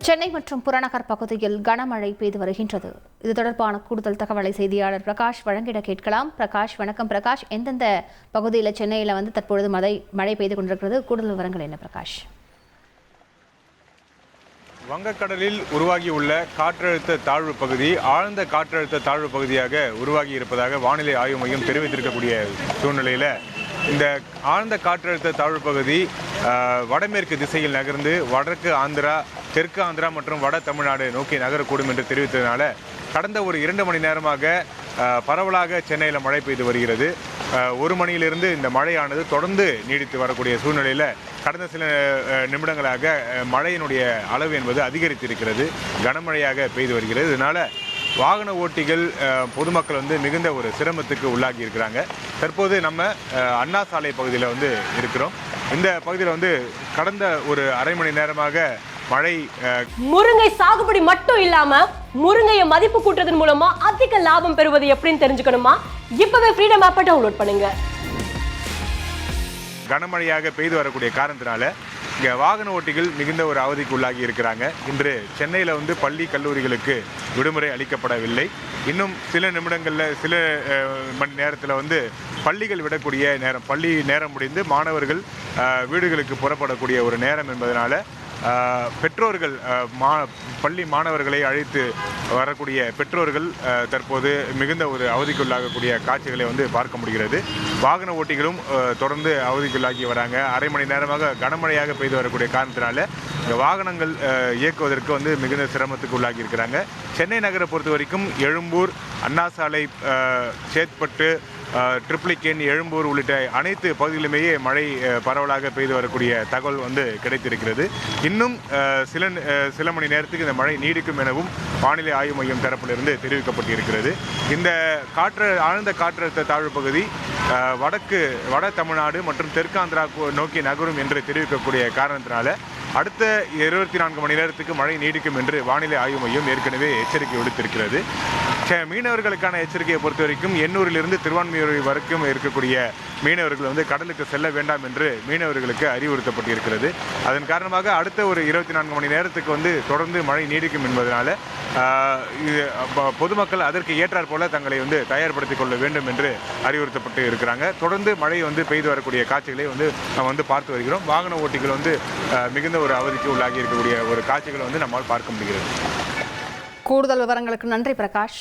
சென்னை மற்றும் புறநகர் பகுதியில் கனமழை பெய்து வருகின்றது. இது தொடர்பான கூடுதல் தகவலை செய்தியாளர் பிரகாஷ் வழங்கிட கேட்கலாம். பிரகாஷ், வணக்கம். பிரகாஷ், எந்தெந்த பகுதியில் சென்னையில் தற்பொழுது மழை பெய்து கொண்டிருக்கிறது? கூடுதல் விவரங்கள் என்ன பிரகாஷ்? வங்கக்கடலில் உருவாகியுள்ள காற்றழுத்த தாழ்வு பகுதி ஆழ்ந்த காற்றழுத்த தாழ்வு பகுதியாக உருவாகி இருப்பதாக வானிலை ஆய்வு மையம் தெரிவித்திருக்கக்கூடிய சூழ்நிலையில் இந்த ஆழ்ந்த காற்றழுத்த தாழ்வு பகுதி வடமேற்கு திசையில் நகர்ந்து வடக்கு ஆந்திரா, தெற்கு ஆந்திரா மற்றும் வட தமிழ்நாடு நோக்கி நகரக்கூடும் என்று தெரிவித்ததனால கடந்த ஒரு 2 மணி நேரமாக பரவலாக சென்னையில் மழை பெய்து வருகிறது. 1 மணியிலிருந்து இந்த மழையானது தொடர்ந்து நீடித்து வரக்கூடிய சூழ்நிலையில் கடந்த சில நிமிடங்களாக மழையினுடைய அளவு என்பது அதிகரித்திருக்கிறது. கனமழையாக பெய்து வருகிறது. இதனால் வாகன ஓட்டிகள், பொதுமக்கள் மிகுந்த ஒரு சிரமத்துக்கு உள்ளாகி இருக்கிறாங்க. தற்போது நம்ம அண்ணா சாலை பகுதியில் இருக்கிறோம். இந்த பகுதியில் கடந்த ஒரு அரை மணி நேரமாக மழை. முருங்கை சாகுபடி மட்டும் இல்லாம முருங்கையை மதிப்பு கூட்டுறதன் மூலமா அதிக லாபம் பெறுவது எப்படின்னு தெரிஞ்சுக்கணுமா? இப்பவே ஃப்ரீடம் ஆப்பை டவுன்லோட் பண்ணுங்க. கனமழையாக பெய்து வரக்கூடிய காரணத்தினால இங்கே வாகன ஓட்டிகள் மிகுந்த ஒரு அவதிக்கு உள்ளாகி இருக்கிறாங்க. இன்று சென்னையில் பள்ளி கல்லூரிகளுக்கு விடுமுறை அளிக்கப்படவில்லை. இன்னும் சில நிமிடங்களில், சில மணி நேரத்தில் பள்ளிகள் விடக்கூடிய நேரம், பள்ளி நேரம் முடிந்து மாணவர்கள் வீடுகளுக்கு புறப்படக்கூடிய ஒரு நேரம் என்பதனால பெற்றோர்கள், பள்ளி மாணவர்களை அழைத்து வரக்கூடிய பெற்றோர்கள் தற்போது மிகுந்த ஒரு அவதிக்குள்ளாகக்கூடிய காட்சிகளை பார்க்க முடிகிறது. வாகன ஓட்டிகளும் தொடர்ந்து அவதிக்குள்ளாகி வராங்க. அரை மணி நேரமாக கனமழையாக பெய்து வரக்கூடிய காரணத்தினால இந்த வாகனங்கள் இயக்குவதற்கு மிகுந்த சிரமத்துக்கு உள்ளாகி இருக்கிறாங்க. சென்னை நகரை பொறுத்த வரைக்கும் எழும்பூர், அண்ணா சாலை, சேத்பட்டு, ட்ரிப்ளிகேன், எழும்பூர் உள்ளிட்ட அனைத்து பகுதிகளிலுமே மழை பரவலாக பெய்து வரக்கூடிய தகவல் கிடைத்திருக்கிறது. இன்னும் சில மணி நேரத்துக்கு இந்த மழை நீடிக்கும் எனவும் வானிலை ஆய்வு மையம் தரப்பிலிருந்து தெரிவிக்கப்பட்டிருக்கிறது. இந்த ஆழ்ந்த காற்றழுத்த தாழ்வு பகுதி வட தமிழ்நாடு மற்றும் தெற்காந்திரா நோக்கி நகரும் என்று தெரிவிக்கக்கூடிய காரணத்தினால அடுத்த 24 மணி நேரத்துக்கு மழை நீடிக்கும் என்று வானிலை ஆய்வு மையம் ஏற்கனவே எச்சரிக்கை விடுத்திருக்கிறது. மீனவர்களுக்கான எச்சரிக்கையை பொறுத்த வரைக்கும் எண்ணூரிலிருந்து திருவான்மியூர் வரைக்கும் இருக்கக்கூடிய மீனவர்கள் கடலுக்கு செல்ல வேண்டாம் என்று மீனவர்களுக்கு அறிவுறுத்தப்பட்டிருக்கிறது. அதன் காரணமாக அடுத்த ஒரு 24 மணி நேரத்துக்கு தொடர்ந்து மழை நீடிக்கும் என்பதனால பொதுமக்கள் அதற்கு ஏற்றாற் போல தங்களை தயார்படுத்திக் கொள்ள வேண்டும் என்று அறிவுறுத்தப்பட்டு இருக்கிறாங்க. தொடர்ந்து மழை பெய்து வரக்கூடிய காட்சிகளை நாம் பார்த்து வருகிறோம். வாகன ஓட்டிகள் மிகுந்த ஒரு அவதிக்கு உள்ளாகி இருக்கக்கூடிய ஒரு காட்சிகளை நம்மால் பார்க்க முடிகிறது. கூடுதல் விவரங்களுக்கு நன்றி பிரகாஷ்.